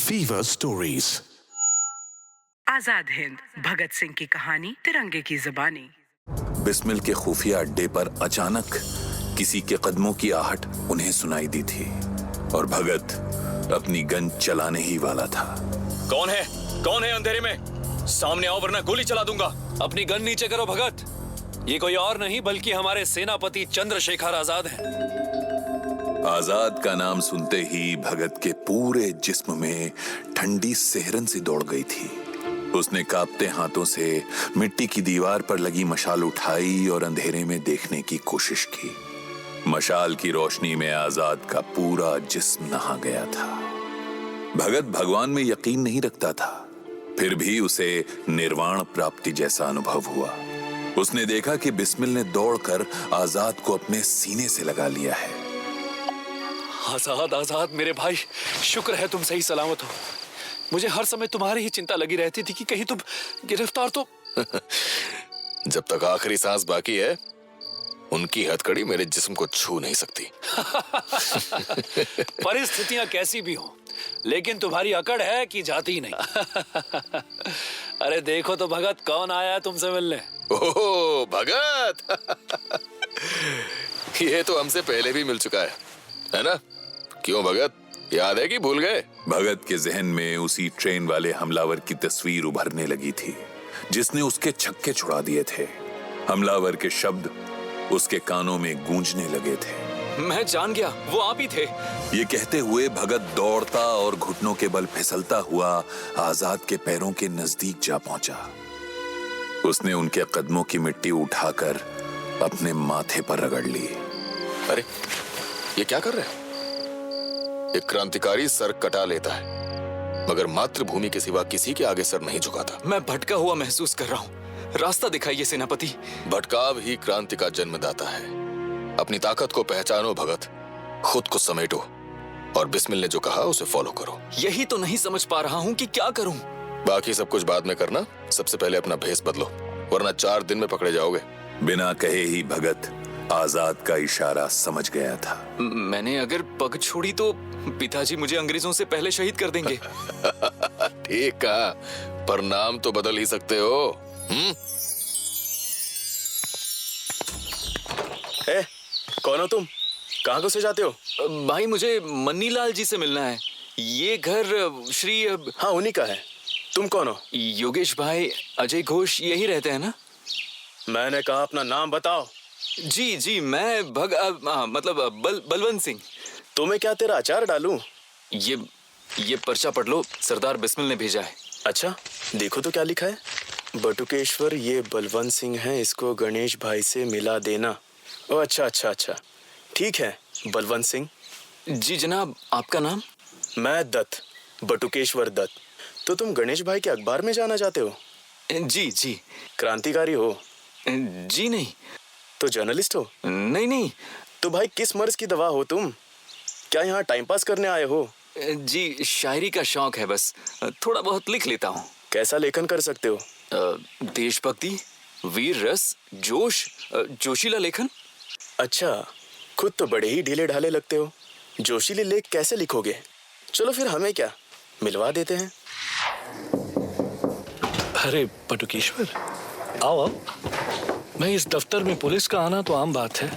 Fever stories. Azad Hind Bhagat Singh की कहानी तिरंगे की जुबानी। बिस्मिल के खुफिया अड्डे पर अचानक किसी के कदमों की आहट उन्हें सुनाई दी थी और भगत अपनी गन चलाने ही वाला था। कौन है? कौन है अंधेरे में? सामने आओ वरना गोली चला दूंगा। अपनी गन नीचे करो भगत। ये कोई और नहीं बल्कि हमारे सेनापति चंद्रशेखर आजाद हैं। आजाद का नाम सुनते ही भगत के पूरे जिस्म में ठंडी सिहरन सी दौड़ गई थी। उसने कांपते हाथों से मिट्टी की दीवार पर लगी मशाल उठाई और अंधेरे में देखने की कोशिश की। मशाल की रोशनी में आजाद का पूरा जिस्म नहा गया था। भगत भगवान में यकीन नहीं रखता था, फिर भी उसे निर्वाण प्राप्ति जैसा अनुभव हुआ। उसने देखा कि बिस्मिल ने दौड़कर आजाद को अपने सीने से लगा लिया है। आजाद आजाद मेरे भाई, शुक्र है तुम सही सलामत हो। मुझे हर समय तुम्हारी ही चिंता लगी रहती थी कि कहीं तुम गिरफ्तार तो जब तक आखिरी सांस बाकी है उनकी हथकड़ी मेरे जिस्म को छू नहीं सकती। परिस्थितियां कैसी भी हो, लेकिन तुम्हारी अकड़ है कि जाती ही नहीं। अरे देखो तो भगत, कौन आया है तुमसे मिलने। ओह भगत। ये तो हमसे पहले भी मिल चुका है ना? क्यों भगत, याद है कि भूल गए? भगत के जहन में उसी ट्रेन वाले हमलावर की तस्वीर उभरने लगी थी जिसने उसके छक्के छुड़ा दिए थे। हमलावर के शब्द उसके कानों में गूंजने लगे थे। मैं जान गया, वो आप ही थे। ये कहते हुए भगत दौड़ता और घुटनों के बल फिसलता हुआ आजाद के पैरों के नजदीक जा पहुंचा। उसने उनके कदमों की मिट्टी उठाकर अपने माथे पर रगड़ ली। अरे ये क्या कर रहे हैं? एक क्रांतिकारी सर कटा लेता है मगर मातृभूमि के सिवा किसी के आगे सर नहीं झुकाता। मैं भटका हुआ महसूस कर रहा हूँ, रास्ता दिखाइए सेनापति। भटकाव ही क्रांति का जन्मदाता है। अपनी ताकत को पहचानो भगत, खुद को समेटो और बिस्मिल ने जो कहा उसे फॉलो करो। यही तो नहीं समझ पा रहा हूँ कि क्या करूँ। बाकी सब कुछ बाद में करना, सबसे पहले अपना भेष बदलो वरना 4 दिन में पकड़े जाओगे। बिना कहे ही भगत आजाद का इशारा समझ गया था। मैंने अगर पग छोड़ी तो पिताजी मुझे अंग्रेजों से पहले शहीद कर देंगे। ठीक कहा, पर नाम तो बदल ही सकते हो। कौन हो तुम? कहाँ घुसे जाते हो? भाई मुझे मन्नीलाल जी से मिलना है। ये घर श्री हाँ उन्हीं का है। तुम कौन हो? योगेश भाई अजय घोष यही रहते हैं ना? मैंने कहा अपना नाम बताओ। जी मैं बलवंत सिंह। तुम्हें क्या तेरा अचार डालूं? ये पर्चा पढ़ लो, सरदार बिस्मिल ने भेजा है। अच्छा देखो तो क्या लिखा है। बटुकेश्वर, ये बलवंत सिंह है, इसको गणेश भाई से मिला देना। ओह अच्छा, ठीक है बलवंत सिंह। जी जनाब, आपका नाम? मैं दत्त, बटुकेश्वर दत्त। तो तुम गणेश भाई के अखबार में जाना चाहते हो? जी। क्रांतिकारी हो? जी नहीं। तो जर्नलिस्ट हो? नहीं। तो भाई किस मर्ज की दवा हो तुम? क्या यहाँ टाइम पास करने आए हो? जी शायरी का शौक है, बस थोड़ा बहुत लिख लेता हूँ। कैसा लेखन कर सकते हो? देशभक्ति, वीर रस, जोश, जोशीला लेखन। अच्छा, खुद तो बड़े ही ढीले ढाले लगते हो। जोशीले लेख कैसे लिखोगे? चलो फिर हमें क्या, मिलवा देते हैं। अरे बटुकेश्वर, आओ। मैं इस दफ्तर में पुलिस का आना तो आम बात है।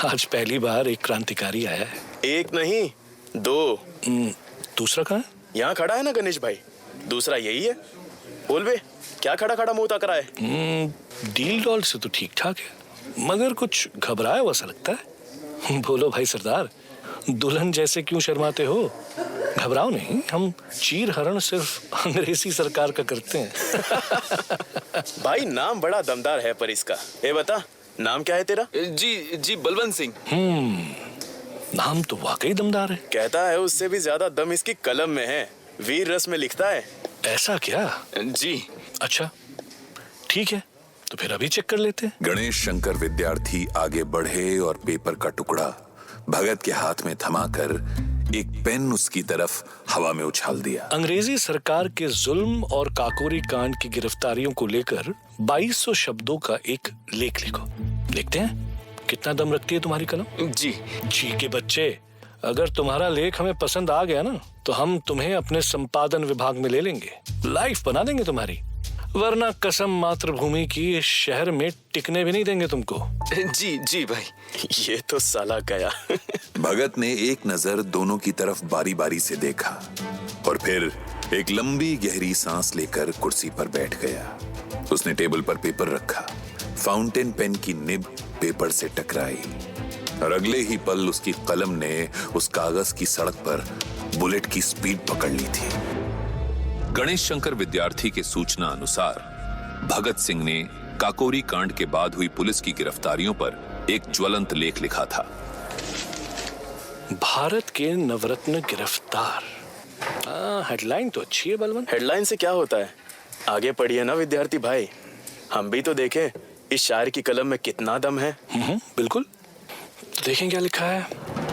आज पहली बार एक क्रांतिकारी आया है। एक नहीं 2। दूसरा कहाँ है? यहाँ खड़ा है ना गणेश भाई, दूसरा यही है। बोल बे, क्या खड़ा मुंह ताक रहा है? डील डॉल से तो ठीक ठाक है मगर कुछ घबराया हुआ सा लगता है। बोलो भाई सरदार, दुल्हन जैसे क्यों शर्माते हो? घबराओ नहीं, हम चीर हरण सिर्फ अंग्रेजी सरकार का करते हैं। भाई नाम बड़ा दमदार है पर इसका। ए बता, नाम क्या है तेरा? जी बलवंत सिंह। नाम तो वाकई दमदार है। कहता है उससे भी ज्यादा दम इसकी कलम में है, वीर रस में लिखता है। ऐसा क्या? जी। अच्छा ठीक है, तो फिर अभी चेक कर लेते हैं। गणेश शंकर विद्यार्थी आगे बढ़े और पेपर का टुकड़ा भगत के हाथ में थमाकर एक पेन उसकी तरफ हवा में उछाल दिया। अंग्रेजी सरकार के जुल्म और काकोरी कांड की गिरफ्तारियों को लेकर 2200 शब्दों का एक लेख लिखो। लिखते हैं? कितना दम रखती है तुम्हारी कलम? जी के बच्चे, अगर तुम्हारा लेख हमें पसंद आ गया ना, तो हम तुम्हें अपने संपादन विभाग में ले लेंगे, लाइफ बना देंगे तुम्हारी। वरना कसम मातृभूमि की, इस शहर में टिकने भी नहीं देंगे तुमको। जी जी भाई, ये तो साला गया। भगत ने एक नजर दोनों की तरफ बारी बारी से देखा और फिर एक लंबी गहरी सांस लेकर कुर्सी पर बैठ गया। उसने टेबल पर पेपर रखा, फाउंटेन पेन की निब पेपर से टकराई और अगले ही पल उसकी कलम ने उस कागज की सड़क पर बुलेट की स्पीड पकड़ ली थी। गणेश शंकर विद्यार्थी के सूचना अनुसार भगत सिंह ने काकोरी कांड के बाद हुई पुलिस की गिरफ्तारियों पर एक ज्वलंत लेख लिखा था। भारत के नवरत्न गिरफ्तार। हेडलाइन तो अच्छी है बलवंत। हेडलाइन से क्या होता है, आगे पढ़िए ना विद्यार्थी भाई, हम भी तो देखें इस शायर की कलम में कितना दम है। बिल्कुल, देखें क्या लिखा है।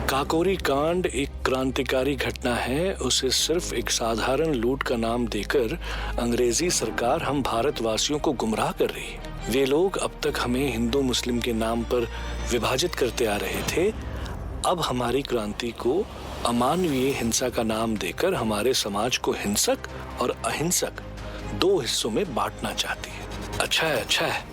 काकोरी कांड एक क्रांतिकारी घटना है, उसे सिर्फ एक साधारण लूट का नाम देकर अंग्रेजी सरकार हम भारतवासियों को गुमराह कर रही है। वे लोग अब तक हमें हिंदू मुस्लिम के नाम पर विभाजित करते आ रहे थे, अब हमारी क्रांति को अमानवीय हिंसा का नाम देकर हमारे समाज को हिंसक और अहिंसक दो हिस्सों में बांटना चाहती है। अच्छा है,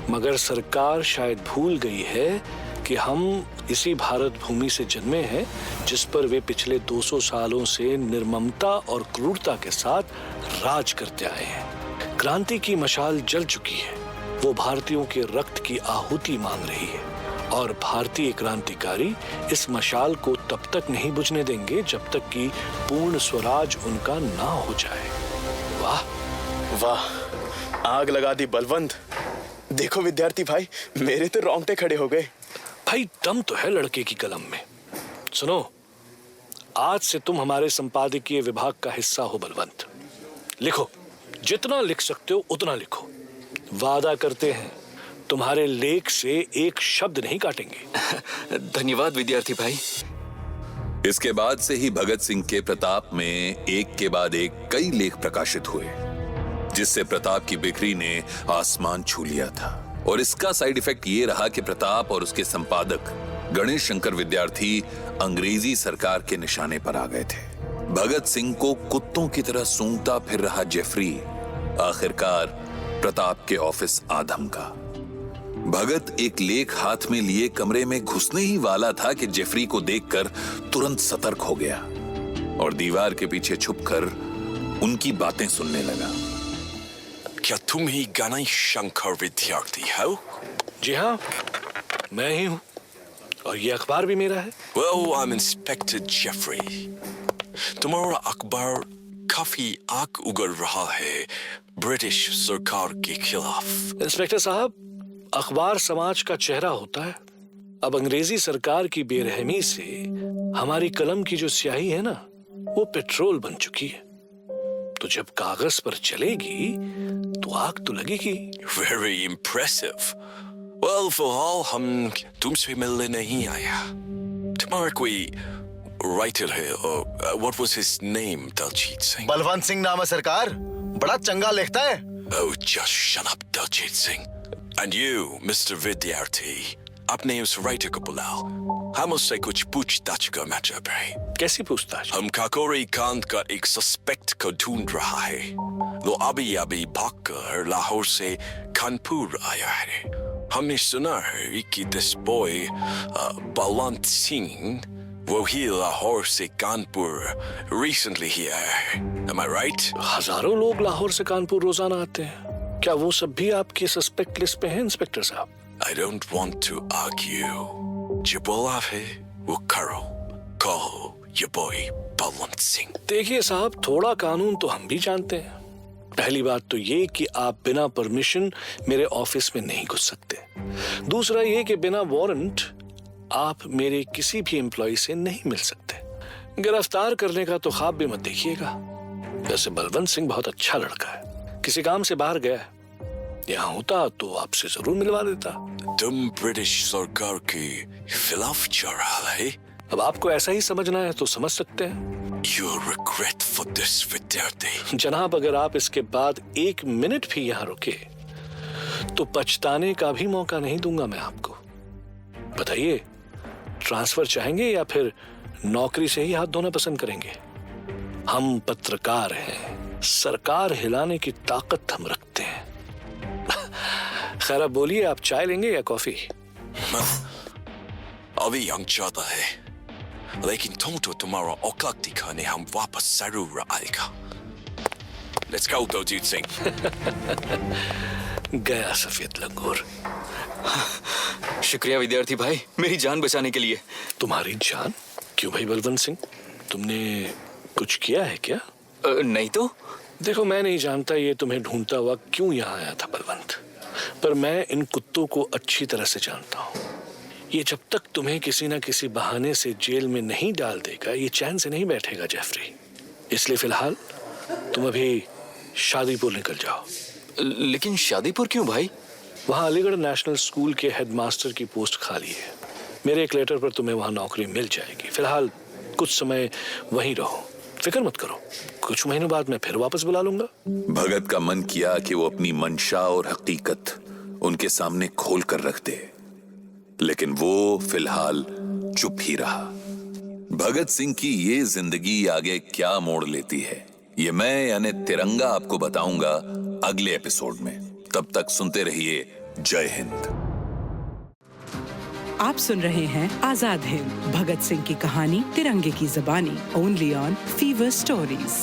मगर सरकार शायद भूल गई है कि हम इसी भारत भूमि से जन्मे हैं जिस पर वे पिछले 200 सालों से निर्ममता और क्रूरता के साथ राज करते आए हैं। क्रांति की मशाल जल चुकी है, वो भारतीयों के रक्त की आहुति मांग रही है और भारतीय क्रांतिकारी इस मशाल को तब तक नहीं बुझने देंगे जब तक कि पूर्ण स्वराज उनका ना हो जाए। वाह वाह, आग लगा दी बलवंत। देखो विद्यार्थी भाई, मेरे तो रोंगटे खड़े हो गए। भाई दम तो है लड़के की कलम में। सुनो, आज से तुम हमारे संपादकीय विभाग का हिस्सा हो बलवंत। लिखो, जितना लिख सकते हो उतना लिखो। वादा करते हैं तुम्हारे लेख से एक शब्द नहीं काटेंगे। धन्यवाद विद्यार्थी भाई। इसके बाद से ही भगत सिंह के प्रताप में एक के बाद एक कई लेख प्रकाशित हुए, जिससे प्रताप की बिक्री ने आसमान छू लिया था। और इसका साइड इफेक्ट ये रहा कि प्रताप और उसके संपादक गणेश शंकर विद्यार्थी अंग्रेजी सरकार के निशाने पर आ गए थे। भगत सिंह को कुत्तों की तरह सूंघता फिर रहा जेफरी आखिरकार प्रताप के ऑफिस आ धमका। भगत एक लेख हाथ में लिए कमरे में घुसने ही वाला था कि जेफरी को देखकर तुरंत सतर्क हो गया और दीवार के पीछे छुपकर उनकी बातें सुनने लगा। क्या तुम ही गणेश शंकर विद्यार्थी हो? जी हाँ, मैं ही हूँ और ये अखबार भी मेरा है। Well, I'm Inspector Jeffrey. तुम्हारा अखबार काफी आग उगल रहा है ब्रिटिश सरकार के खिलाफ। इंस्पेक्टर साहब, अखबार समाज का चेहरा होता है। अब अंग्रेजी सरकार की बेरहमी से हमारी कलम की जो स्याही है ना, वो पेट्रोल बन चुकी है। तो जब कागज पर चलेगी तो आग तो लगेगी। Very impressive. Well, फिलहाल हम तुमसे मिलने नहीं आया। तुम्हारा कोई राइटर है और what was his name, Daljit Singh? Balwant Singh नाम है सरकार, बड़ा चंगा लिखता है। Oh, just shut up, Daljit Singh. And you, Mr. विद्यार्थी, अपने उस राइटर को बुलाओ। हम उससे कुछ पूछताछ करना चाहते हैं। कैसी पूछताछ? हम काकोरी कांड का एक सस्पेक्ट को ढूंढ रहा है। वो अभी भागकर लाहौर से कानपुर आया है। हमने सुना है कि दिस बॉय बलवंत सिंह वो ही लाहौर से कानपुर रिसेंटली ही आया है। Am I right? हजारों लोग लाहौर से कानपुर रोजाना आते हैं। क्या वो सब भी आपकी सस्पेक्ट लिस्ट पे हैं इंस्पेक्टर साहब? I don't want to argue. जो बोला है वो करो। कहो ये बॉय बलवंत सिंह। देखिए साहब, थोड़ा कानून तो हम भी जानते हैं। पहली बात तो ये कि आप बिना परमिशन मेरे ऑफिस में नहीं घुस सकते। दूसरा ये कि बिना वारंट आप मेरे किसी भी एम्प्लॉय से नहीं मिल सकते। गिरफ्तार करने का तो ख्वाब भी मत देखिएगा। वैसे बलवंत सिंह बहुत अच्छा लड़का है, किसी काम से बाहर गया है। यहाँ होता तो आपसे जरूर मिलवा देता। तुम ब्रिटिश सरकार के खिलाफ चल रहा है। अब आपको ऐसा ही समझना है तो समझ सकते हैं। You regret for this, विद्यार्थी। जनाब, अगर आप इसके बाद एक मिनट भी यहाँ रुके तो पछताने का भी मौका नहीं दूंगा मैं आपको। बताइए, ट्रांसफर चाहेंगे या फिर नौकरी से ही हाथ धोना पसंद करेंगे। हम पत्रकार हैं, सरकार हिलाने की ताकत हम रखते हैं। खैर अब बोलिए, आप चाय लेंगे या कॉफी? अभी यंग चाहता है, लेकिन टोटो तुम्हारा औकात दिखाने हम वापस जरूर आएगा। Let's go, Daljit Singh. गया सफेद लंगूर। शुक्रिया विद्यार्थी भाई, मेरी जान बचाने के लिए। तुम्हारी जान? क्यों भाई बलवंत सिंह, तुमने कुछ किया है क्या? नहीं तो। देखो, मैं नहीं जानता ये तुम्हें ढूंढता हुआ क्यों यहाँ आया था बलवंत, पर मैं इन कुत्तों को अच्छी तरह से जानता हूँ। ये जब तक तुम्हें किसी ना किसी बहाने से जेल में नहीं डाल देगा, ये चैन से नहीं बैठेगा जेफरी। इसलिए फिलहाल तुम अभी शादीपुर निकल जाओ। लेकिन शादीपुर क्यों भाई? वहाँ अलीगढ़ नेशनल स्कूल के हेडमास्टर की पोस्ट खाली है। मेरे एक लेटर पर तुम्हें वहाँ नौकरी मिल जाएगी। फिलहाल कुछ समय वहीं रहो, फिक्र मत करो, कुछ महीनों बाद मैं फिर वापस बुला लूंगा। भगत का मन किया कि वो अपनी मंशा और हकीकत उनके सामने खोल कर रख दे, लेकिन वो फिलहाल चुप ही रहा। भगत सिंह की ये जिंदगी आगे क्या मोड़ लेती है, ये मैं यानी तिरंगा आपको बताऊंगा अगले एपिसोड में। तब तक सुनते रहिए। जय हिंद। आप सुन रहे हैं आजाद हिंद भगत सिंह की कहानी तिरंगे की ज़बानी, ओनली ऑन फीवर स्टोरीज।